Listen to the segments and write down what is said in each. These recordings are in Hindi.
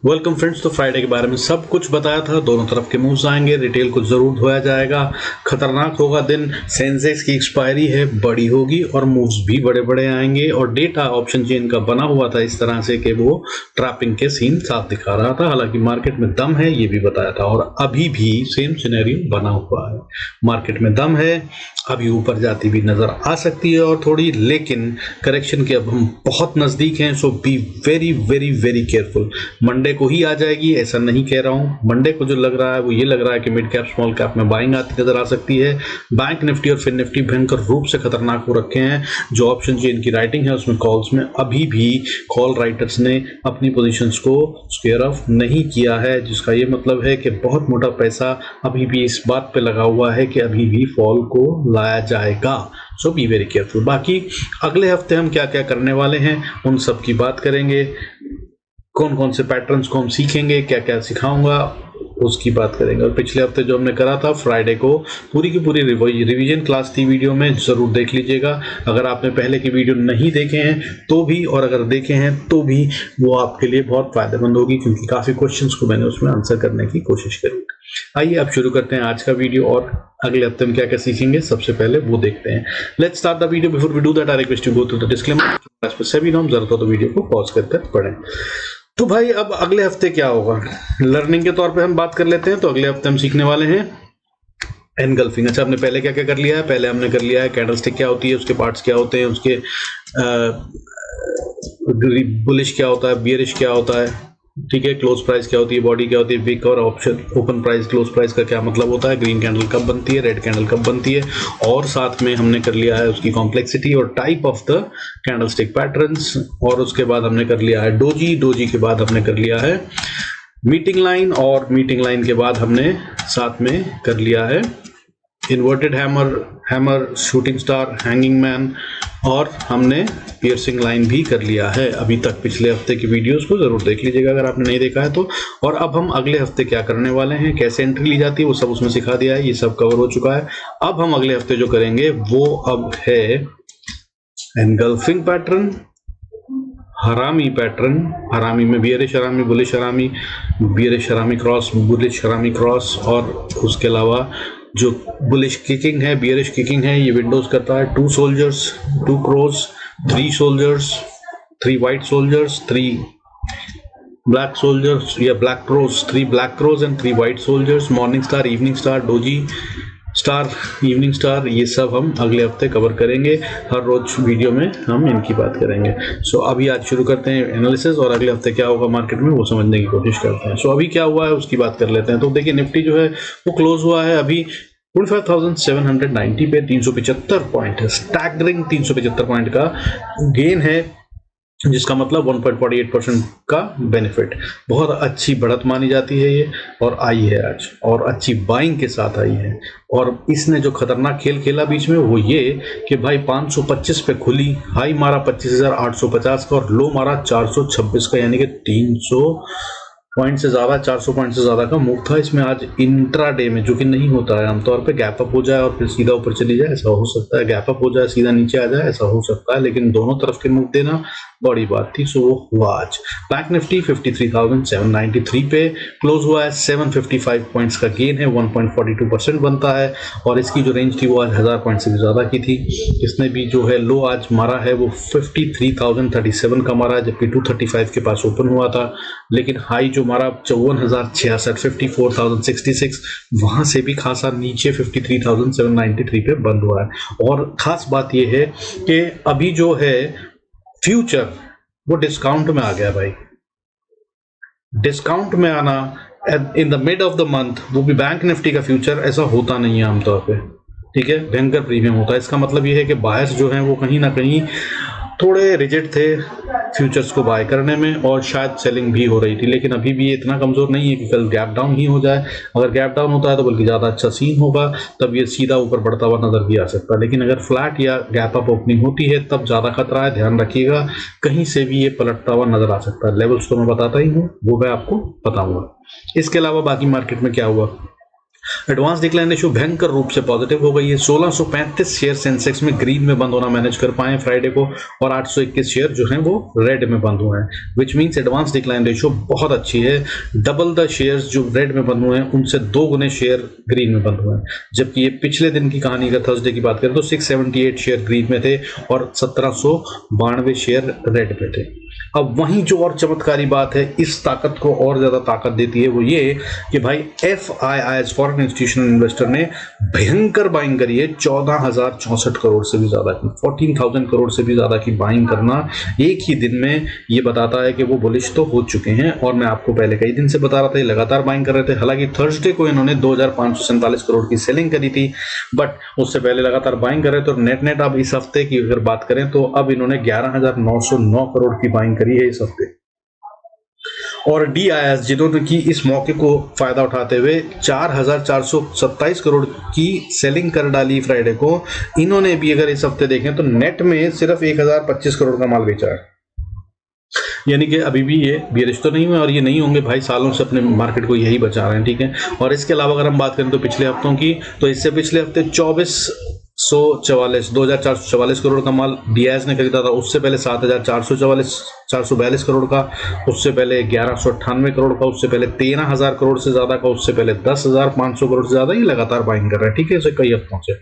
Welcome friends. तो फ्राइडे के बारे में सब कुछ बताया था, दोनों तरफ के मूव्स आएंगे, रिटेल को जरूर धोया जाएगा, खतरनाक होगा दिन, सेंसेक्स की एक्सपायरी है, बड़ी होगी और मूव्स भी बड़े बड़े आएंगे। और डेटा ऑप्शन चेन का बना हुआ था इस तरह से कि वो ट्रैपिंग के सीन साफ दिखा रहा था, हालांकि मार्केट में दम है ये भी बताया था। और अभी भी सेम सिनेरियो बना हुआ है, मार्केट में दम है, अभी ऊपर जाती भी नजर आ सकती है और थोड़ी, लेकिन करेक्शन के अब हम बहुत नजदीक हैं। So be very very very careful. Monday को ही आ जाएगी ऐसा नहीं कह रहा हूं, मंडे को जो लग रहा है वो ये लग रहा है कि मिड कैप स्मॉल कैप में बाइंग आती नजर आ सकती है। बैंक निफ्टी और फिन निफ्टी भयंकर रूप से खतरनाक हो रखे हैं। जो ऑप्शन चेन की राइटिंग है उसमें कॉल्स में अभी भी कॉल राइटर्स ने अपनी पोजीशंस को स्क्वेयर ऑफ नहीं किया है, जिसका ये मतलब है कि बहुत मोटा पैसा अभी भी इस बात पे लगा हुआ है कि अभी भी फॉल को लाया जाएगा। So be very careful. बाकी अगले हफ्ते हम क्या क्या करने वाले हैं उन सब की बात करेंगे, कौन कौन से पैटर्न्स को हम सीखेंगे, क्या क्या सिखाऊंगा उसकी बात करेंगे। और पिछले हफ्ते जो हमने करा था फ्राइडे को पूरी की पूरी रिवीजन क्लास थी, वीडियो में जरूर देख लीजिएगा। अगर आपने पहले की वीडियो नहीं देखे हैं तो भी, और अगर देखे हैं तो भी, वो आपके लिए बहुत फायदेमंद होगी क्योंकि काफी क्वेश्चंस को मैंने उसमें आंसर करने की कोशिश करी। आइए अब शुरू करते हैं आज का वीडियो और अगले हफ्ते हम क्या क्या सीखेंगे सबसे पहले वो देखते हैं। Let's start the video. Before we do that I request you go through the disclaimer. सभी नाम जरूरत हो तो वीडियो को पॉज कर पढ़ें। तो भाई अब अगले हफ्ते क्या होगा, लर्निंग के तौर पे हम बात कर लेते हैं। तो अगले हफ्ते हम सीखने वाले हैं एनगल्फिंग। अच्छा, हमने पहले क्या क्या कर लिया है? पहले हमने कर लिया है कैंडलस्टिक क्या होती है, उसके पार्ट्स क्या होते हैं, उसके बुलिश क्या होता है, बियरिश क्या होता है, ठीक है, क्लोज प्राइस क्या होती है, बॉडी क्या होती है, विक और option open price close price का क्या मतलब होता है, ग्रीन कैंडल कब बनती है, रेड कैंडल कब बनती है, और साथ में हमने कर लिया है उसकी कॉम्प्लेक्सिटी और type of the candlestick patterns. और उसके बाद हमने कर लिया है डोजी, डोजी के बाद हमने कर लिया है मीटिंग लाइन, और मीटिंग लाइन के बाद हमने साथ में कर लिया है inverted hammer, hammer, shooting star, hanging man, और हमने पियर्सिंग लाइन भी कर लिया है अभी तक। पिछले हफ्ते की वीडियोस को जरूर देख लीजिएगा अगर आपने नहीं देखा है तो। और अब हम अगले हफ्ते क्या करने वाले हैं, कैसे एंट्री ली जाती है वो सब उसमें सिखा दिया है, ये सब कवर हो चुका है। अब हम अगले हफ्ते जो करेंगे वो अब है एनगल्फिंग पैटर्न, हरामी पैटर्न, हरामी में bearish harami, bullish harami, bearish harami cross, bullish harami cross, और उसके अलावा जो बुलिश किकिंग है, बियरिश किकिंग है, ये विंडोज करता है 2 soldiers, 2 crows, 3 soldiers, 3 white soldiers, 3 black soldiers या black crows, 3 black crows and 3 white soldiers, morning star, evening star, doji star, evening star, ये सब हम अगले हफ्ते कवर करेंगे। हर रोज वीडियो में हम इनकी बात करेंगे। सो अभी आज शुरू करते हैं एनालिसिस और अगले हफ्ते क्या होगा मार्केट में वो समझने की कोशिश करते हैं। सो अभी क्या हुआ है उसकी बात कर लेते हैं। तो देखिए निफ्टी जो है वो क्लोज हुआ है अभी 45,790 पे, 375 पॉइंट है, स्टैगरिंग 375 पॉइंट का गेन है, जिसका मतलब 1.48% का बेनिफिट। बहुत अच्छी बढ़त मानी जाती है ये, और आई है आज, और अच्छी बाइंग के साथ आई है। और इसने जो खतरनाक खेल खेला बीच में वो ये कि भाई 525 पे खुली, हाई मारा 25,850 का और लो मारा 426 का, यानी कि 300 पॉइंट से ज्यादा, 400 पॉइंट से ज्यादा का मूव था इसमें आज इंट्राडे में, जो कि नहीं होता है आमतौर पे। गैप अप हो जाए और फिर सीधा ऊपर चली जाए ऐसा हो सकता है, गैप अप हो जाए सीधा नीचे आ जाए ऐसा हो सकता है, लेकिन दोनों तरफ के मूव देना बड़ी बात थी। सो वो हुआ आज। बैंक निफ्टी 53,793 पे क्लोज हुआ है, 755 पॉइंट्स का गेन है, 1.42% बनता है। और इसकी जो रेंज थी वो आज 1000 पॉइंट से भी ज्यादा की थी। इसने भी जो है लो आज मारा है वो 53,037 का मारा है, जबकि 235 के पास ओपन हुआ था। लेकिन हाई जो हमारा 54,066, 54,066, वहां से भी खासा नीचे 53,793 पे बंद हुआ है। और खास बात यह है कि अभी जो है फ्यूचर वो डिस्काउंट में आ गया भाई। डिस्काउंट में आना in the mid of the month, वो भी बैंक निफ्टी का फ्यूचर, ऐसा होता नहीं है आमतौर पे, ठीक है, भयंकर प्रीमियम होता है। इसका मतलब यह है कि बायर्स जो हैं वो कहीं ना कहीं थोड़े रिजिड थे फ्यूचर्स को बाय करने में, और शायद सेलिंग भी हो रही थी। लेकिन अभी भी ये इतना कमजोर नहीं है कि कल गैप डाउन ही हो जाए। अगर गैप डाउन होता है तो बल्कि ज्यादा अच्छा सीन होगा, तब ये सीधा ऊपर बढ़ता हुआ नजर भी आ सकता है। लेकिन अगर फ्लैट या गैप अप ओपनिंग होती है तब ज्यादा खतरा है, ध्यान रखिएगा, कहीं से भी ये पलटता हुआ नजर आ सकता है। लेवल्स तो मैं बताता ही हूँ, वो मैं आपको बताऊंगा। इसके अलावा बाकी मार्केट में क्या हुआ, एडवांस डिक्लाइन रेशियो भयंकर रूप से पॉजिटिव हो गई है। 1635 शेयर सेंसेक्स में ग्रीन में बंद होना मैनेज कर पाए फ्राइडे को, और 821 शेयर जो हैं वो रेड में बंद हुए हैं, which means advance decline ratio बहुत अच्छी है। डबल द शेयर्स जो रेड में बंद हुए हैं उनसे 2 गुने शेयर ग्रीन में बंद हुए हैं। जबकि ये पिछले दिन की कहानी का थर्सडे की बात करें तो 678 शेयर ग्रीन में थे और 1792 शेयर रेड में थे। अब वहीं जो और चमत्कारी बात है, इस ताकत को और ज्यादा ताकत देती है, वो ये कि भाई FIIs फॉरेन इंस्टीट्यूशनल इन्वेस्टर ने भयंकर बाइंग करी है। 14,064 करोड़ से भी ज्यादा की, 14,000 करोड़ से भी ज्यादा की बाइंग करना एक ही दिन में, ये बताता है कि वो बुलिश तो हो चुके हैं। और मैं आपको पहले कई दिन से बता रहा था, ये लगातार बाइंग कर रहे थे। हालांकि थर्सडे को इन्होंने 2,547 करोड़ की सेलिंग करी थी, बट उससे पहले लगातार बाइंग कर रहे थे। और नेट अब इस हफ्ते की अगर बात करें तो अब इन्होंने 11,909 करोड़ की बाइंग करी है इस हफ्ते। और DIS जिन्होंने की इस मौके को फायदा उठाते हुए 4,427 करोड़ की सेलिंग कर डाली फ्राइडे को, इन्होंने भी अगर इस हफ्ते देखें तो नेट में सिर्फ 1,025 करोड़ का माल बेचा है। यानी कि अभी भी ये बेरिश तो नहीं हुए, और ये नहीं होंगे भाई, सालों से अपने मार्केट को यही बचा रहे हैं, ठीक है। और इसके अलावा अगर हम बात करें तो पिछले हफ्तों की, तो इससे पिछले हफ्ते 2,444 करोड़ का माल DIS ने खरीदा था। उससे पहले 7,442 करोड़ का, उससे पहले 1,198 करोड़ का, उससे पहले 13,000 करोड़ से ज्यादा का, उससे पहले 10,500 करोड़ से ज्यादा। ये लगातार बाइंग कर रहे हैं, ठीक है, कई हफ्तों से।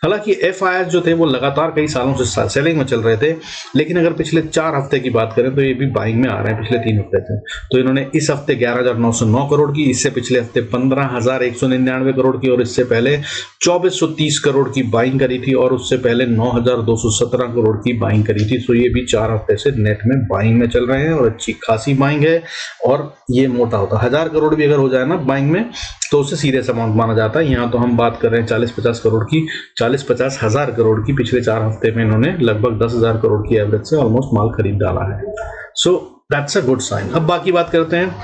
हालांकि FIIs जो थे वो लगातार कई सालों से सेलिंग में चल रहे थे, लेकिन अगर पिछले 4 हफ्ते की बात करें तो ये भी बाइंग में आ रहे हैं पिछले 3 हफ्ते से। तो इन्होंने इस हफ्ते 11,909 करोड़ की, इससे पिछले हफ्ते 15,199 करोड़ की, और इससे पहले 2,430 करोड़ की बाइंग करी थी, और उससे पहले 9,217 करोड़ की बाइंग करी थी। तो ये भी 4 हफ्ते से नेट में बाइंग में चल रहे हैं, और अच्छी खासी बाइंग है। और ये मोटा होता है, 1,000 करोड़ भी अगर हो जाए ना बाइंग में तो उसे सीरियस अमाउंट माना जाता है। यहाँ तो हम बात कर रहे हैं 40-50 करोड़ की, 40-50 हज़ार करोड़ की। पिछले 4 हफ्ते में इन्होंने लगभग 10,000 करोड़ की एवरेज से ऑलमोस्ट माल खरीद डाला है। So that's a good sign. अब बाकी बात करते हैं,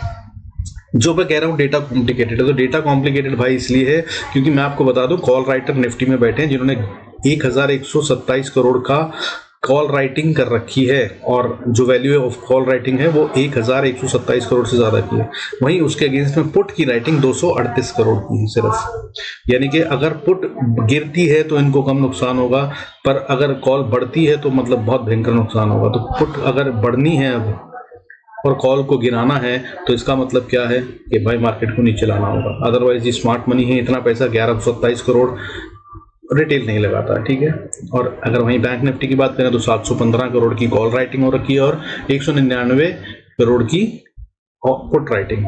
जो मैं कह रहा हूँ डेटा कॉम्प्लिकेटेड है, तो डेटा कॉम्प्लिकेटेड भाई इसलिए है क्योंकि मैं आपको बता दूं, कॉल राइटर निफ्टी में बैठे हैं जिन्होंने 1,127 करोड़ का कॉल राइटिंग कर रखी है, और जो वैल्यू ऑफ कॉल राइटिंग है वो 1,127 करोड़ से ज्यादा की है। वहीं उसके अगेंस्ट में पुट की राइटिंग 238 करोड़ की है सिर्फ। यानी कि अगर पुट गिरती है तो इनको कम नुकसान होगा, पर अगर कॉल बढ़ती है तो मतलब बहुत भयंकर नुकसान होगा। तो पुट अगर बढ़नी है अब और कॉल को गिराना है तो इसका मतलब क्या है कि भाई मार्केट को नीचे लाना होगा। अदरवाइज ये स्मार्ट मनी है, इतना पैसा 1,127 करोड़ रिटेल नहीं लगाता, ठीक है। और अगर वहीं बैंक निफ्टी की बात करें तो 715 करोड़ की कॉल राइटिंग हो रखी है और 199 करोड़ की पुट राइटिंग,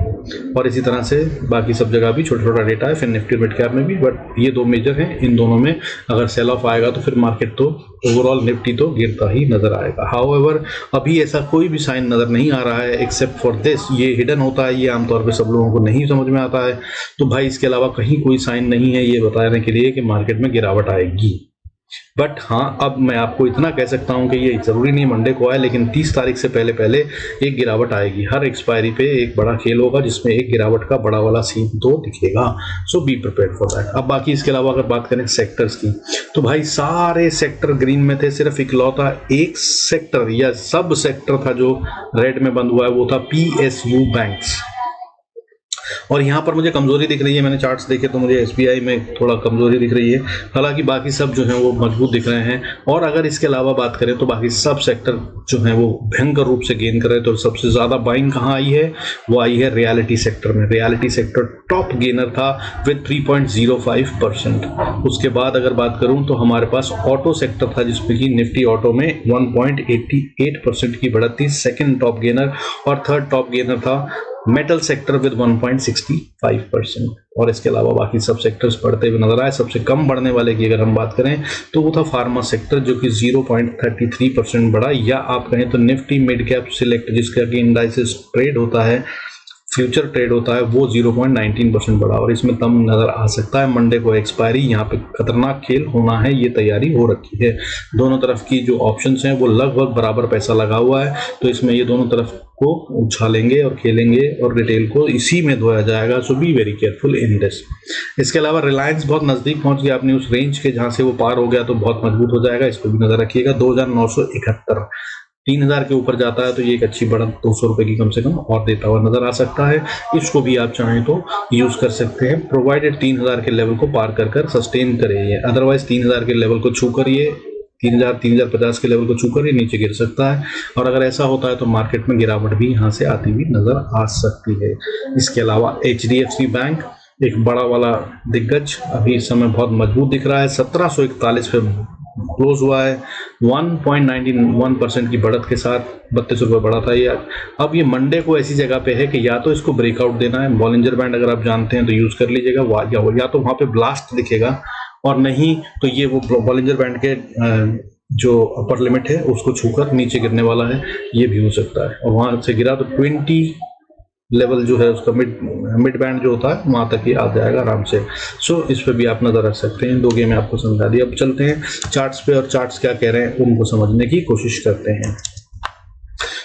और इसी तरह से बाकी सब जगह भी छोटा छोटा डेटा है, फिर निफ्टी मिड कैप में भी। बट ये 2 मेजर हैं, इन दोनों में अगर सेल ऑफ आएगा तो फिर मार्केट तो ओवरऑल निफ्टी तो गिरता ही नजर आएगा। हाउएवर अभी ऐसा कोई भी साइन नजर नहीं आ रहा है एक्सेप्ट फॉर दिस। ये हिडन होता है, ये आमतौर पे सब लोगों को नहीं समझ में आता है। तो भाई इसके अलावा कहीं कोई साइन नहीं है ये बताने के लिए कि मार्केट में गिरावट आएगी। बट हाँ, अब मैं आपको इतना कह सकता हूं कि ये जरूरी नहीं मंडे को आए, लेकिन 30 तारीख से पहले पहले एक गिरावट आएगी। हर एक्सपायरी पे एक बड़ा खेल होगा जिसमें एक गिरावट का बड़ा वाला सीन तो दिखेगा। सो बी प्रिपेयर्ड फॉर दैट। अब बाकी इसके अलावा अगर बात करें सेक्टर्स की, तो भाई सारे सेक्टर ग्रीन में थे, सिर्फ इकलौता एक सेक्टर या सब सेक्टर था जो रेड में बंद हुआ है, वो था PSU बैंक्स। और यहाँ पर मुझे कमजोरी दिख रही है, मैंने चार्ट्स देखे तो मुझे SBI में थोड़ा कमजोरी दिख रही है, हालांकि बाकी सब जो है वो मजबूत दिख रहे हैं। और अगर इसके अलावा बात करें तो बाकी सब सेक्टर जो है वो भयंकर रूप से गेन कर रहे हैं। तो सबसे ज्यादा बाइंग कहाँ आई है, वो आई है रियलिटी सेक्टर में। रियलिटी सेक्टर टॉप गेनर था विद 3.05%। उसके बाद अगर बात करूं तो हमारे पास ऑटो सेक्टर था जिसमें कि निफ्टी ऑटो में 1.88% की बढ़त थी, सेकेंड टॉप गेनर। और थर्ड टॉप गेनर था मेटल सेक्टर विद 1.65%। और इसके अलावा बाकी सब सेक्टर्स बढ़ते हुए नजर आए। सबसे कम बढ़ने वाले की अगर हम बात करें तो वो था फार्मा सेक्टर जो कि 0.33% बढ़ा, या आप कहें तो निफ्टी मिड कैप सिलेक्ट जिसका कि इंडाइसेस ट्रेड होता है, फ्यूचर ट्रेड होता है, वो 0.19% बढ़ा। और इसमें कम नजर आ सकता है मंडे को एक्सपायरी, यहाँ पे खतरनाक खेल होना है, ये तैयारी हो रखी है। दोनों तरफ की जो ऑप्शंस हैं वो लगभग बराबर पैसा लगा हुआ है, तो इसमें ये दोनों तरफ को उछालेंगे और खेलेंगे और रिटेल को इसी में धोया जाएगा। So be very careful in this. इसके अलावा रिलायंस बहुत नजदीक पहुंच गया अपनी उस रेंज के जहां से वो पार हो गया, तो बहुत मजबूत हो जाएगा, इस पर भी नजर रखिएगा। 2,971 3000 के ऊपर जाता है तो ये एक अच्छी बढ़त 200 रुपए की कम से कम और देता हुआ नजर आ सकता है। इसको भी आप चाहें तो यूज कर सकते हैं, प्रोवाइडेड 3000 के लेवल को पार कर सस्टेन करे ये। अदरवाइज 3000 के लेवल को छू कर ये 3050 के लेवल को छू कर ये नीचे गिर सकता है, और अगर ऐसा होता है तो मार्केट में गिरावट भी यहाँ से आती हुई नजर आ सकती है। इसके अलावा HDFC बैंक एक बड़ा वाला दिग्गज अभी इस समय बहुत मजबूत दिख रहा है, 1741 पे क्लोज हुआ है, 1.91% की बढ़त के साथ 32 रुपये बढ़ा था ये। अब ये मंडे को ऐसी जगह पे है कि या तो इसको ब्रेकआउट देना है, बॉलिंजर बैंड अगर आप जानते हैं तो यूज कर लीजिएगा, या तो वहां पे ब्लास्ट दिखेगा, और नहीं तो ये वो बॉलिंजर बैंड के जो अपर लिमिट है उसको छूकर नीचे गिरने वाला है, ये भी हो सकता है। और वहां से गिरा तो 20 लेवल जो है उसका मिड बैंड जो होता है वहां तक ही आ जाएगा आराम से। सो इस पे भी आप नजर रख सकते हैं। 2 गेम आपको समझा दिया। अब चलते हैं चार्ट्स पे, और चार्ट्स क्या कह रहे हैं उनको समझने की कोशिश करते हैं।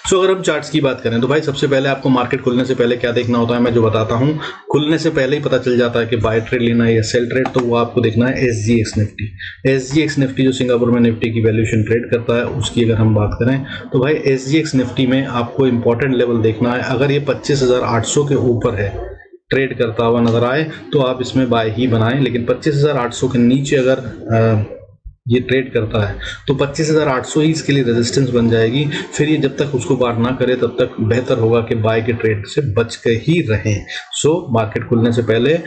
सो अगर हम चार्ट्स की बात करें तो भाई सबसे पहले आपको मार्केट खुलने से पहले क्या देखना होता है मैं जो बताता हूं, खुलने से पहले ही पता चल जाता है कि बाय ट्रेड लेना है या सेल ट्रेड, तो वो आपको देखना है SGX निफ्टी। SGX निफ्टी जो सिंगापुर में निफ्टी की वैल्यूएशन ट्रेड करता है उसकी अगर हम बात करें तो भाई SGX निफ्टी में आपको इंपॉर्टेंट लेवल देखना है। अगर ये 25,800 के ऊपर है, ट्रेड करता हुआ नजर आए तो आप इसमें बाय ही बनाएं, लेकिन 25,800 के नीचे अगर ये ट्रेड करता है तो 25,800 ही इसके लिए रेजिस्टेंस बन जाएगी। फिर ये जब तक उसको पार ना करे तब तक बेहतर होगा कि बाय के ट्रेड से बच के ही रहें। सो मार्केट खुलने से पहले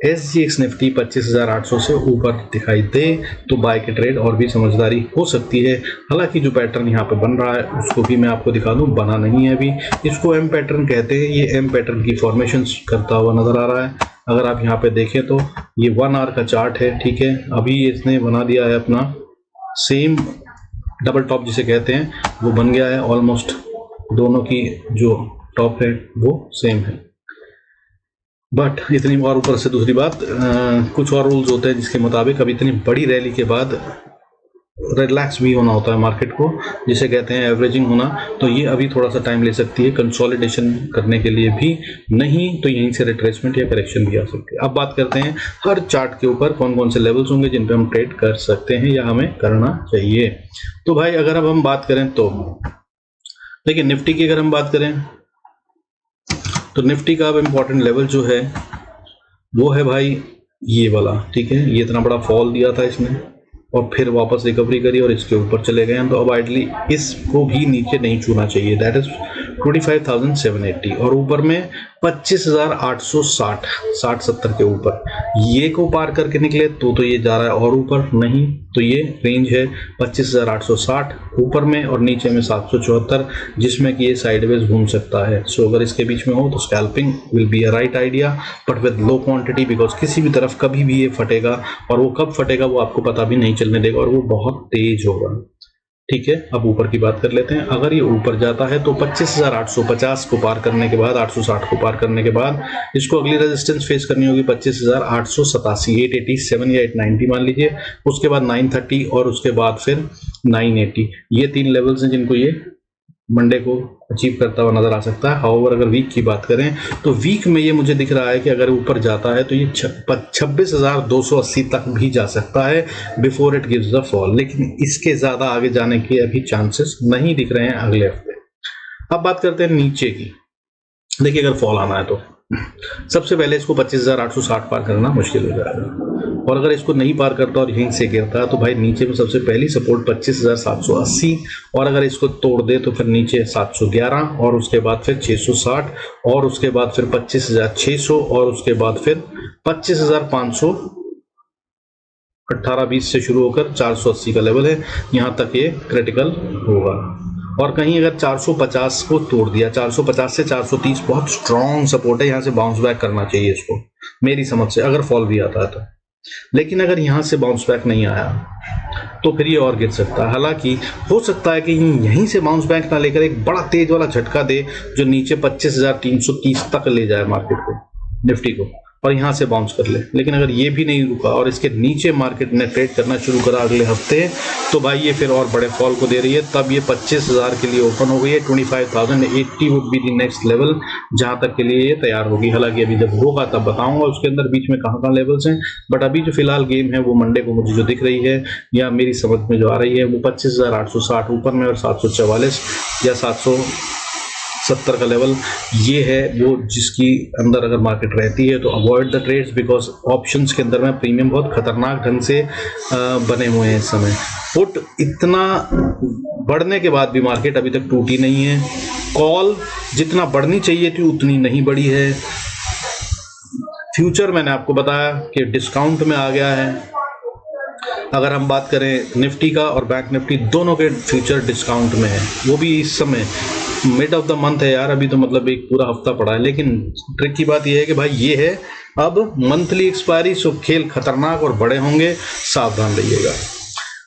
SGX निफ्टी 25,800 से ऊपर दिखाई दे तो बाय के ट्रेड और भी समझदारी हो सकती है। हालांकि जो पैटर्न यहाँ पे बन रहा है उसको भी मैं आपको दिखा दूं, बना नहीं है अभी, इसको M पैटर्न कहते हैं। ये M पैटर्न की फॉर्मेशन करता हुआ नजर आ रहा है। अगर आप यहाँ पे देखें तो ये 1 आवर का चार्ट है, ठीक है। अभी इसने बना दिया है अपना सेम डबल टॉप जिसे कहते हैं, वो बन गया है ऑलमोस्ट। दोनों की जो टॉप है वो सेम है, बट इतनी और ऊपर से दूसरी बात कुछ और रूल्स होते हैं जिसके मुताबिक अब इतनी बड़ी रैली के बाद रिलैक्स भी होना होता है मार्केट को, जिसे कहते हैं एवरेजिंग होना। तो ये अभी थोड़ा सा टाइम ले सकती है कंसोलिडेशन करने के लिए भी, नहीं तो यहीं से रिट्रेसमेंट या करेक्शन भी आ सकती है। अब बात करते हैं हर चार्ट के ऊपर कौन कौन से लेवल्स होंगे जिन पे हम ट्रेड कर सकते हैं या हमें करना चाहिए। तो भाई अगर अब हम बात करें तो देखिए निफ्टी की अगर हम बात करें तो निफ्टी का अब इम्पोर्टेंट लेवल जो है वो है भाई ये वाला, ठीक है। ये इतना बड़ा फॉल दिया था इसने और फिर वापस रिकवरी करी और इसके ऊपर चले गए हैं, तो अब आइडली इसको भी नीचे नहीं छूना चाहिए। दैट इज 25,780 और ऊपर में 25,860 60-70 के ऊपर ये को पार करके निकले तो ये जा रहा है और ऊपर, नहीं तो ये रेंज है 25,860 ऊपर में और नीचे में 774 जिसमें कि ये साइडवेज घूम सकता है। सो अगर इसके बीच में हो तो scalping will be a right idea, but with low quantity, because किसी भी तरफ कभी भी ये फटेगा और वो कब फटेगा वो आपको पता भी नहीं चलने देगा और वो बहुत तेज होगा, ठीक है। अब ऊपर की बात कर लेते हैं। अगर ये ऊपर जाता है तो 25,850 को पार करने के बाद 860 को पार करने के बाद इसको अगली रेजिस्टेंस फेस करनी होगी 25,887 887 या 890 मान लीजिए, उसके बाद 930 और उसके बाद फिर 980। ये 3 लेवल्स हैं जिनको ये मंडे को अचीव करता हुआ नजर आ सकता है। हाउएवर अगर वीक की बात करें तो वीक में ये मुझे दिख रहा है कि अगर ऊपर जाता है तो ये 26,280 तक भी जा सकता है before it gives the fall, लेकिन इसके ज्यादा आगे जाने के अभी चांसेस नहीं दिख रहे हैं अगले हफ्ते। अब बात करते हैं नीचे की। देखिए अगर फॉल आना है तो सबसे पहले इसको 25,860 पार करना मुश्किल हो जाएगा, और अगर इसको नहीं पार करता और यहीं से गिरता है तो भाई नीचे में सबसे पहली सपोर्ट 25,780 और अगर इसको तोड़ दे तो फिर नीचे 711 और उसके बाद फिर 660 और उसके बाद फिर 25,600 और उसके बाद फिर 25,500 18-20 से शुरू होकर 480 का लेवल है, यहां तक ये क्रिटिकल होगा। और कहीं अगर 450 को तोड़ दिया, 450 से 430 बहुत स्ट्रॉन्ग सपोर्ट है, यहां से बाउंस बैक करना चाहिए इसको मेरी समझ से, अगर फॉल भी आता है तो। लेकिन अगर यहां से बाउंस बैक नहीं आया तो फिर ये और गिर सकता है। हालांकि हो सकता है कि यहीं से बाउंस बैक ना लेकर एक बड़ा तेज वाला झटका दे जो नीचे 25,330 तक ले जाए मार्केट को, निफ्टी को, और यहाँ से बाउंस कर ले। लेकिन अगर ये भी नहीं रुका और इसके नीचे मार्केट ने ट्रेड करना शुरू करा अगले हफ्ते, तो भाई ये फिर और बड़े फॉल को दे रही है। तब ये 25,000 के लिए ओपन हो गई है। 25,080 would be the next level जहाँ तक के लिए ये तैयार होगी। हालांकि अभी जब होगा तब बताऊंगा उसके अंदर बीच में कहाँ लेवल्स हैं। बट अभी जो फिलहाल गेम है वो मंडे को मुझे जो दिख रही है या मेरी समझ में जो आ रही है वो 25,860 ऊपर में और 744 या 770 का लेवल ये है वो जिसकी अंदर अगर मार्केट रहती है तो avoid the trades, because options के अंदर में प्रीमियम बहुत खतरनाक ढंग से बने हुए हैं इस समय। पुट इतना बढ़ने के बाद भी मार्केट अभी तक टूटी नहीं है। कॉल जितना बढ़नी चाहिए थी उतनी नहीं बढ़ी है। फ्यूचर मैंने आपको बताया कि डिस्काउंट में आ गया है। अगर हम बात करें निफ्टी का और बैंक निफ्टी दोनों के फ्यूचर डिस्काउंट में है, वो भी इस समय मिड ऑफ द मंथ है यार, अभी तो मतलब एक पूरा हफ्ता पड़ा है। लेकिन ट्रिक की बात यह है कि भाई ये है अब मंथली एक्सपायरी, सो खेल खतरनाक और बड़े होंगे, सावधान रहिएगा।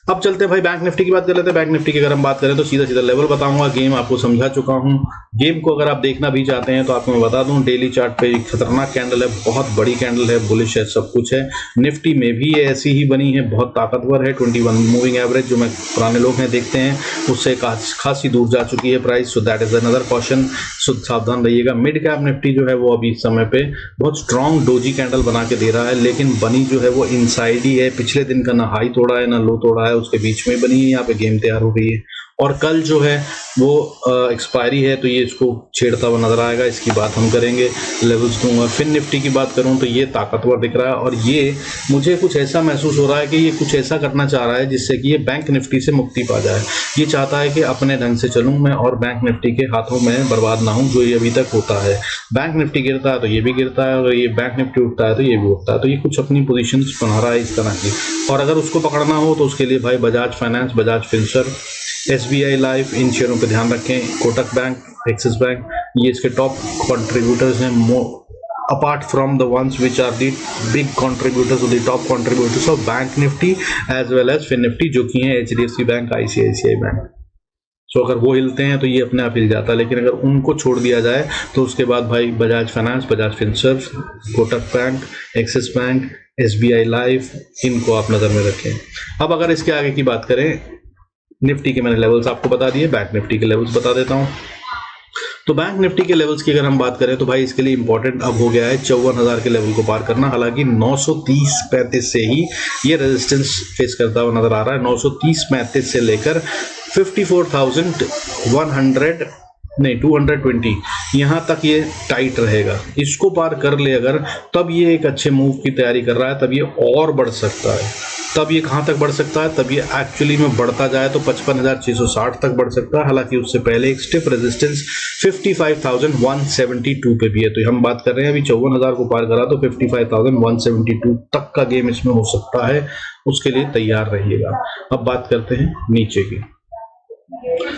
अब चलते हैं भाई बैंक निफ्टी की बात कर लेते हैं। बैंक निफ्टी की अगर हम बात करें तो सीधा सीधा लेवल बताऊंगा। गेम आपको समझा चुका हूं। गेम को अगर आप देखना भी चाहते हैं तो आपको मैं बता दूं, डेली चार्ट पे एक खतरनाक कैंडल है, बहुत बड़ी कैंडल है, बुलिश है, सब कुछ है। निफ्टी में भी ये ऐसी ही बनी है, बहुत ताकतवर है। 21 मूविंग एवरेज जो मैं पुराने लोग हैं देखते हैं उससे खासी दूर जा चुकी है price, so that is another caution, so सावधान रहिएगा। मिड कैप निफ्टी जो है वो अभी इस समय पे बहुत स्ट्रॉन्ग डोजी कैंडल बना के दे रहा है, लेकिन बनी जो है वो इनसाइड ही है। पिछले दिन का ना हाई तोड़ा है ना लो तोड़ा है, उसके बीच में बनी है। यहाँ पे गेम तैयार हो गई है और कल जो है वो एक्सपायरी है, तो ये इसको छेड़ता हुआ नजर आएगा। इसकी बात हम करेंगे, लेवल्स दूंगा। फिर निफ्टी की बात करूं तो ये ताकतवर दिख रहा है और ये मुझे कुछ ऐसा महसूस हो रहा है कि ये कुछ ऐसा करना चाह रहा है जिससे कि ये बैंक निफ्टी से मुक्ति पा जाए। ये चाहता है कि अपने ढंग से चलूं मैं और बैंक निफ्टी के हाथों में बर्बाद ना हूं, जो ये अभी तक होता है। बैंक निफ्टी गिरता है तो ये भी गिरता है, अगर ये बैंक निफ्टी उठता है तो ये भी उठता है। तो ये कुछ अपनी पोजीशन बना रहा है इस तरह की, और अगर उसको पकड़ना हो तो उसके लिए भाई Bajaj finance, Bajaj Finserv, SBI life, इन शेयरों पे ध्यान रखें। कोटक बैंक, एक्सिस बैंक, ये इसके टॉप कंट्रीब्यूटर्स हैं, apart from the ones which are the big contributors or the top contributors of Bank Nifty as well as Fin Nifty, जो कि हैं HDFC बैंक, ICICI बैंक। सो अगर वो हिलते हैं तो ये अपने आप हिल जाता है, लेकिन अगर उनको छोड़ दिया जाए तो उसके बाद भाई Bajaj finance, Bajaj Finserv, Kotak bank, axis bank, SBI life, इनको आप नज़र में रखें। अब अगर इसके आगे की बात करें, निफ्टी के मैंने लेवल्स आपको बता दिए, बैंक निफ्टी के लेवल्स बता देता हूं। तो बैंक निफ्टी के लेवल्स की अगर हम बात करें तो भाई इसके लिए इंपॉर्टेंट अब हो गया है 54,000 के लेवल को पार करना। हालांकि 930-35 से ही ये रेजिस्टेंस फेस करता हुआ नजर आ रहा है। 930-35 से लेकर 54,100 नहीं 220 यहाँ तक ये टाइट रहेगा। इसको पार कर ले अगर, तब ये एक अच्छे मूव की तैयारी कर रहा है, तब ये और बढ़ सकता है। तब ये कहाँ तक बढ़ सकता है, तब ये एक्चुअली में बढ़ता जाए तो 55,660 तक बढ़ सकता है। हालांकि उससे पहले एक स्टिफ रेजिस्टेंस 55,172 पे भी है। तो हम बात कर रहे हैं अभी 54,000 को पार करा तो 55,172 तक का गेम इसमें हो सकता है, उसके लिए तैयार रहिएगा। अब बात करते हैं नीचे की।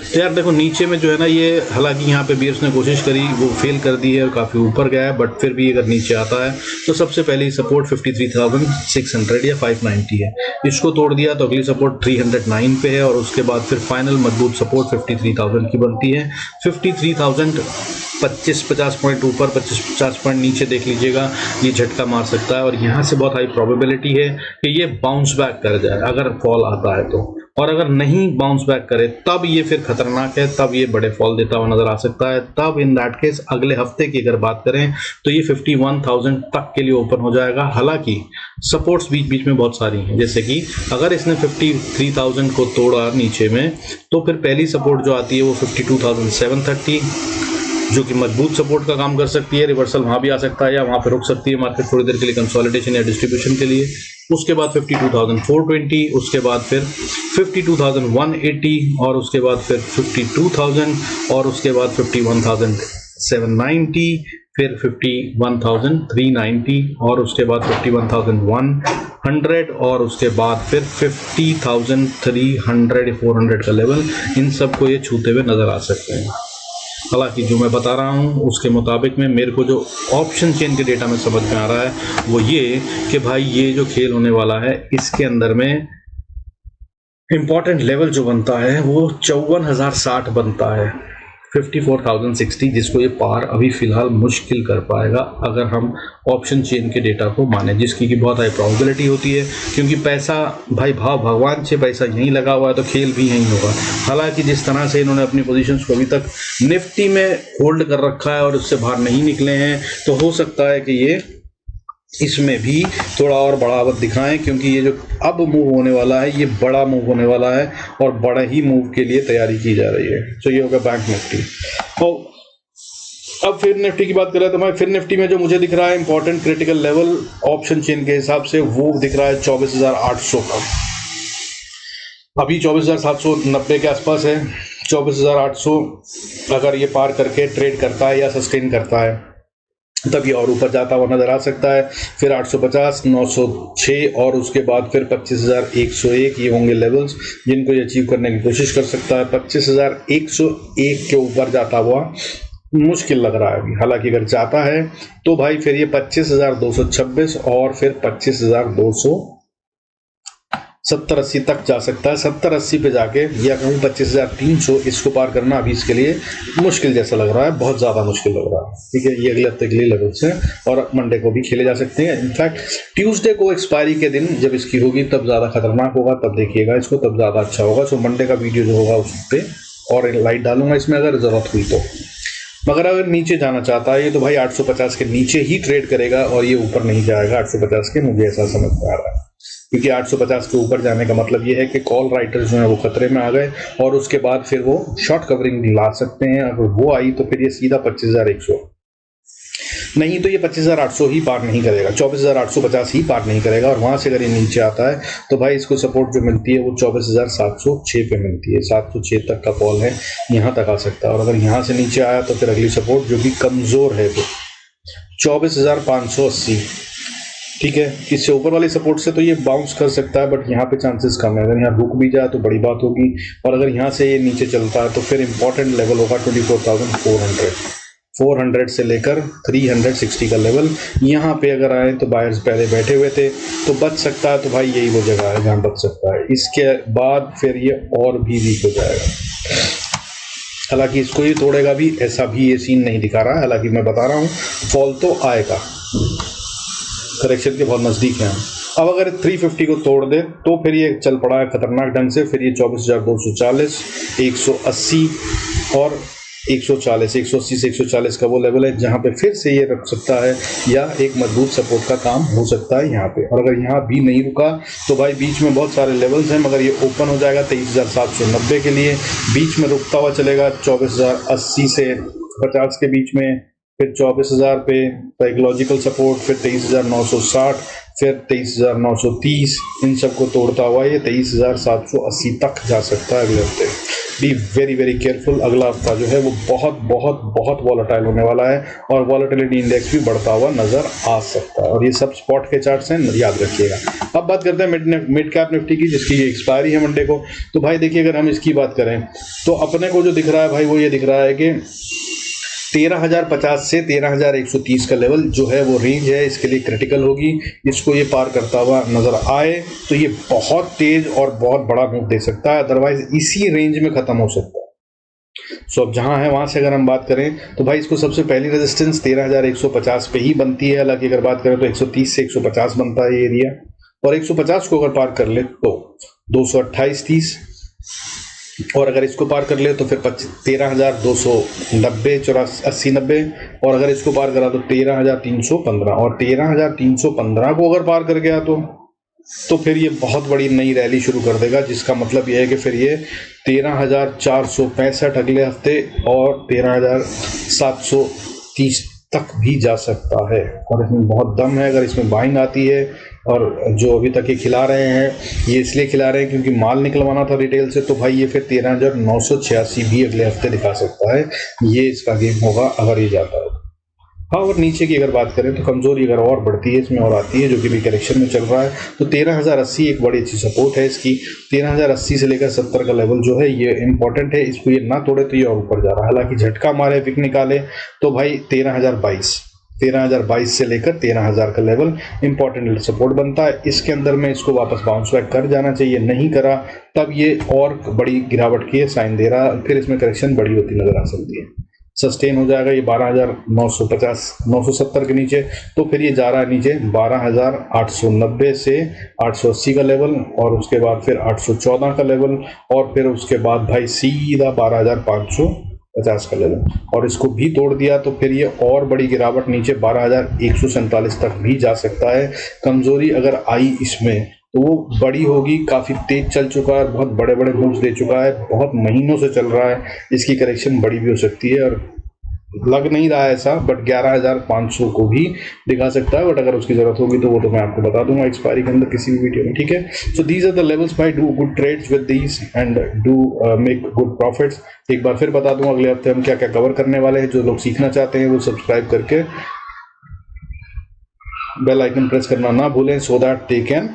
तो यार देखो नीचे में जो है ना, ये हालांकि यहाँ पे बियर्स ने कोशिश करी, वो फेल कर दी है और काफ़ी ऊपर गया है, बट फिर भी अगर नीचे आता है तो सबसे पहले सपोर्ट 53,600 या 590 है। इसको तोड़ दिया तो अगली सपोर्ट 309 पे है और उसके बाद फिर फाइनल मजबूत सपोर्ट 53,000 की बनती है। 53,000 25-50 पॉइंट ऊपर, 25-50 पॉइंट नीचे देख लीजिएगा, ये झटका मार सकता है और यहाँ से बहुत हाई प्रोबेबिलिटी है कि ये बाउंस बैक कर जाए अगर फॉल आता है तो। और अगर नहीं बाउंस बैक करे तब ये फिर खतरनाक है, तब ये बड़े फॉल देता हुआ नजर आ सकता है। तब इन दैट केस अगले हफ्ते की अगर बात करें तो ये 51,000 तक के लिए ओपन हो जाएगा। हालांकि सपोर्ट्स बीच बीच में बहुत सारी हैं, जैसे कि अगर इसने 53,000 को तोड़ा नीचे में तो फिर पहली सपोर्ट जो आती है वो 52,730, जो कि मजबूत सपोर्ट का काम कर सकती है। रिवर्सल वहां भी आ सकता है या वहां पर रुक सकती है मार्केट थोड़ी देर के लिए कंसोलिडेशन या डिस्ट्रीब्यूशन के लिए। उसके बाद 52,420, उसके बाद फिर 52,180 और उसके बाद फिर 52,000 और उसके बाद 51,790, फिर 51,390 और उसके बाद 51,100 और उसके बाद फिर 50,300-400 का लेवल, इन सबको ये छूते हुए नजर आ सकते हैं। हालांकि जो मैं बता रहा हूँ उसके मुताबिक में मेरे को जो ऑप्शन चेन के डेटा में समझ में आ रहा है वो ये कि भाई ये जो खेल होने वाला है इसके अंदर में इंपॉर्टेंट लेवल जो बनता है वो 54,060 बनता है। 54,060, जिसको ये पार अभी फिलहाल मुश्किल कर पाएगा अगर हम ऑप्शन चेन के डेटा को माने, जिसकी की बहुत हाई प्रोबेबिलिटी होती है, क्योंकि पैसा भाई भाव भगवान से पैसा यहीं लगा हुआ है तो खेल भी यहीं होगा। हालांकि जिस तरह से इन्होंने अपनी पोजीशंस को अभी तक निफ्टी में होल्ड कर रखा है और उससे बाहर नहीं निकले हैं, तो हो सकता है कि ये इसमें भी थोड़ा और बढ़ावट दिखाएं, क्योंकि ये जो अब मूव होने वाला है ये बड़ा मूव होने वाला है और बड़ा ही मूव के लिए तैयारी की जा रही है। तो ये होगा बैंक निफ्टी। और अब फिर निफ्टी की बात करें तो भाई फिर निफ्टी में जो मुझे दिख रहा है important critical level option chain के हिसाब से वो दिख रहा है 24,800 का। अभी 24,790 के आसपास है। 24,800 अगर ये पार करके ट्रेड करता है या सस्टेन करता है तब ये और ऊपर जाता हुआ नजर आ सकता है। फिर 850, 906 और उसके बाद फिर 25,101 ये होंगे लेवल्स जिनको ये अचीव करने की कोशिश कर सकता है। 25,101 के ऊपर जाता हुआ मुश्किल लग रहा है अभी। हालांकि अगर जाता है तो भाई फिर ये 25,226 और फिर 25,270-80 तक जा सकता है। 70-80 पे जाके या कहूँ 25,300 इसको पार करना अभी इसके लिए मुश्किल जैसा लग रहा है, बहुत ज़्यादा मुश्किल लग रहा है। ठीक है, ये अगले हफ्ते के लिए लेवल्स हैं और मंडे को भी खेले जा सकते हैं। इनफैक्ट ट्यूसडे को एक्सपायरी के दिन जब इसकी होगी तब ज़्यादा खतरनाक होगा, तब देखिएगा इसको, तब ज़्यादा अच्छा होगा। सो मंडे का वीडियो जो होगा उस पर और लाइट डालूंगा इसमें अगर ज़रूरत हुई तो। मगर अगर नीचे जाना चाहता है ये तो भाई 850 के नीचे ही ट्रेड करेगा और ये ऊपर नहीं जाएगा 850 के, मुझे ऐसा समझ में आ रहा है। क्योंकि 850 के ऊपर जाने का मतलब ये है कि कॉल राइटर्स जो है वो खतरे में आ गए और उसके बाद फिर वो शॉर्ट कवरिंग ला सकते हैं। अगर वो आई तो फिर ये सीधा 25,100, नहीं तो ये 25,800 ही पार नहीं करेगा, 24,850 ही पार नहीं करेगा। और वहां से अगर ये नीचे आता है तो भाई इसको सपोर्ट जो मिलती है वो 24,706 पे मिलती है। 706 तक का कॉल है, यहाँ तक आ सकता है। और अगर यहाँ से नीचे आया तो फिर अगली सपोर्ट जो कि कमजोर है वो 24,580। ठीक है, इससे ऊपर वाली सपोर्ट से तो ये बाउंस कर सकता है, बट यहाँ पे चांसेस कम है। अगर यहाँ रुक भी जाए तो बड़ी बात होगी, और अगर यहाँ से ये नीचे चलता है तो फिर इंपॉर्टेंट लेवल होगा 24,400। 400 से लेकर 360 का लेवल। यहाँ पे अगर आए तो बायर्स पहले बैठे हुए थे तो बच सकता है, तो भाई यही वो जगह है जहाँ बच सकता है। इसके बाद फिर ये और भी वीक हो जाएगा। हालांकि इसको ये तोड़ेगा भी, ऐसा भी ये सीन नहीं दिखा रहा है। हालांकि मैं बता रहा हूँ फॉल तो आएगा, करेक्शन के बहुत नजदीक है। अब अगर 350 को तोड़ दे तो फिर ये चल पड़ा है खतरनाक ढंग से। फिर ये 24,240, 180 और 140, 180 से 140 का वो लेवल है जहां पे फिर से ये रख सकता है या एक मजबूत सपोर्ट का काम हो सकता है यहाँ पे। और अगर यहाँ भी नहीं रुका तो भाई बीच में बहुत सारे लेवल्स हैं, मगर ये ओपन हो जाएगा 23,790 के लिए। बीच में रुकता हुआ चलेगा 24,080 से 50 के बीच में, फिर 24,000 पे साइकोलॉजिकल सपोर्ट, फिर 23,960, फिर 23,930। इन सबको तोड़ता हुआ ये 23,780 तक जा सकता है अगले हफ्ते। B very very careful. अगला हफ्ता जो है वो बहुत बहुत बहुत वॉलेटाइल होने वाला है और वॉलेटिलिटी इंडेक्स भी बढ़ता हुआ नजर आ सकता है। और ये सब स्पॉट के चार्ट्स हैं, याद रखिएगा। अब बात करते हैं मिड कैप निफ्टी की, जिसकी एक्सपायरी है मंडे को। तो भाई देखिए, अगर हम इसकी बात करें तो अपने को जो दिख रहा है भाई वो ये दिख रहा है कि 13,050 से 13,130 का लेवल जो है वो रेंज है, इसके लिए क्रिटिकल होगी। इसको ये पार करता हुआ नजर आए तो ये बहुत तेज और बहुत बड़ा मूव दे सकता है, अदरवाइज इसी रेंज में खत्म हो सकता है। सो अब जहां है वहां से अगर हम बात करें तो भाई इसको सबसे पहली रेजिस्टेंस 13,150 पे ही बनती है। हालांकि अगर बात करें तो 130 से 150 बनता है ये एरिया, और 150 को अगर पार कर ले तो 228.30, और अगर इसको पार कर ले तो फिर 13,290, 80-90, और अगर इसको पार करा तो 13,315, और 13,315 को अगर पार कर गया तो फिर ये बहुत बड़ी नई रैली शुरू कर देगा, जिसका मतलब ये है कि फिर ये 13,465 अगले हफ्ते और 13,730 तक भी जा सकता है। और इसमें बहुत दम है अगर इसमें बाइंग आती है। और जो अभी तक ये खिला रहे हैं ये इसलिए खिला रहे हैं क्योंकि माल निकलवाना था रिटेल से, तो भाई ये फिर 13,986 भी अगले हफ्ते दिखा सकता है। ये इसका गेम होगा अगर ये जाता है। हाँ, और नीचे की अगर बात करें तो कमजोरी अगर और बढ़ती है इसमें और आती है, जो कि भी करेक्शन में चल रहा है, तो 13,080 एक बड़ी अच्छी सपोर्ट है इसकी। 13,080 से लेकर 70 का लेवल जो है ये इंपॉर्टेंट है, इसको ये ना तोड़े तो ये और ऊपर जा रहा है। हालांकि झटका मारे, विक निकाले तो भाई 13,022, 13,022 से लेकर 13,000 का लेवल इंपॉर्टेंट सपोर्ट बनता है। इसके अंदर में इसको वापस बाउंस बैक कर जाना चाहिए, नहीं करा तब ये और बड़ी गिरावट की साइन दे रहा, फिर इसमें करेक्शन बड़ी होती नजर आ सकती है। सस्टेन हो जाएगा ये 12,950 970 के नीचे, तो फिर ये जा रहा है नीचे 12,890 से 880 का लेवल, और उसके बाद फिर 814 का लेवल, और फिर उसके बाद भाई सीधा 12,550 का लेवल, और इसको भी तोड़ दिया तो फिर ये और बड़ी गिरावट नीचे 12,147 तक भी जा सकता है। कमजोरी अगर आई इसमें तो वो बड़ी होगी, काफी तेज चल चुका है, बहुत बड़े बड़े मूव्स दे चुका है, बहुत महीनों से चल रहा है, इसकी करेक्शन बड़ी भी हो सकती है, और लग नहीं रहा है ऐसा, बट 11,500 को भी दिखा सकता है, बट अगर उसकी जरूरत होगी तो वो तो मैं आपको बता दूंगा एक्सपायरी के अंदर किसी भी वीडियो में, ठीक है। So these are the levels भाई, do good trades with these and do make good profits. एक बार फिर बता दूंगा अगले हफ्ते हम क्या क्या कवर करने वाले हैं। जो लोग सीखना चाहते हैं वो सब्सक्राइब करके बेल आइकन प्रेस करना ना भूलें, so that they can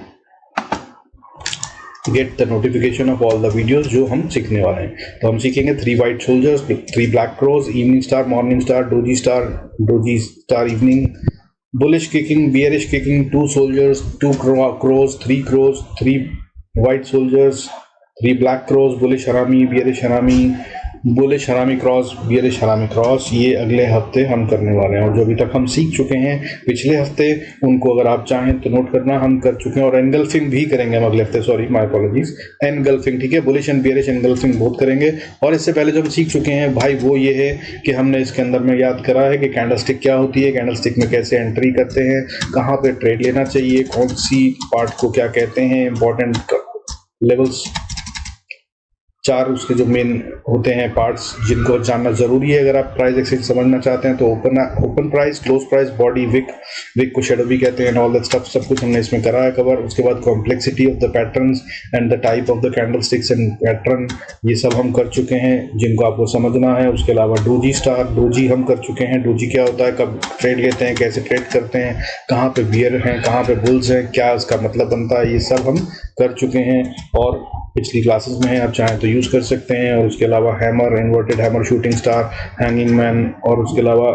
get the notification of all the videos जो हम सीखने वाले हैं। तो हम सीखेंगे 3 white soldiers, 3 black crows, evening star, morning star, doji star evening, bullish kicking, bearish kicking, 2 soldiers, 2 crows, 3 white soldiers, 3 black crows, bullish harami, bearish harami, bullish harami cross, bearish harami cross, ये अगले हफ्ते हम करने वाले हैं। और जो अभी तक हम सीख चुके हैं पिछले हफ्ते, उनको अगर आप चाहें तो नोट करना, हम कर चुके हैं, और एनगल्फिंग भी करेंगे हम अगले हफ्ते, सॉरी माय अपॉलॉजीज, एनगल्फिंग, ठीक है, बुलिश एंड बियरिश एनगल्फिंग बहुत करेंगे। और इससे पहले जो हम सीख चुके हैं भाई वो ये है कि हमने इसके अंदर में याद करा है कि कैंडलस्टिक क्या होती है, कैंडलस्टिक में कैसे एंट्री करते हैं, कहाँ पे ट्रेड लेना चाहिए, कौन सी पार्ट को क्या कहते हैं, इंपॉर्टेंट लेवल्स, 4 उसके जो मेन होते हैं पार्ट्स जिनको जानना जरूरी है अगर आप प्राइस एक्शन समझना चाहते हैं। तो open price, close price, body, wick को शेडो भी कहते हैं, ऑल दैट स्टफ, सब कुछ हमने इसमें करा है कवर। उसके बाद complexity of the patterns and the type of the candlesticks and pattern, ये सब हम कर चुके हैं जिनको आपको समझना है। उसके अलावा डोजी हम कर चुके हैं, डोजी क्या होता है, कब ट्रेड लेते हैं, कैसे ट्रेड करते हैं, कहाँ पे बियर हैं, कहाँ पे बुल्स हैं, क्या इसका मतलब बनता है, ये सब हम कर चुके हैं और पिछली क्लासेस में है, आप चाहें तो यूज कर सकते हैं। और उसके अलावा hammer, inverted hammer, shooting star, hanging man, और उसके अलावा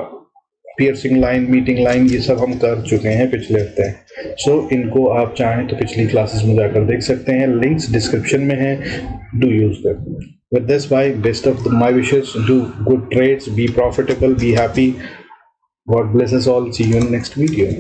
पियर्सिंग लाइन, मीटिंग लाइन, ये सब हम कर चुके हैं पिछले हफ्ते। सो इनको आप चाहें तो पिछली क्लासेस में जाकर देख सकते हैं, लिंक्स डिस्क्रिप्शन में है, do use them. With this, bye. Best of my wishes. Do good trades. Be profitable. Be happy. God bless us all. See you in next video.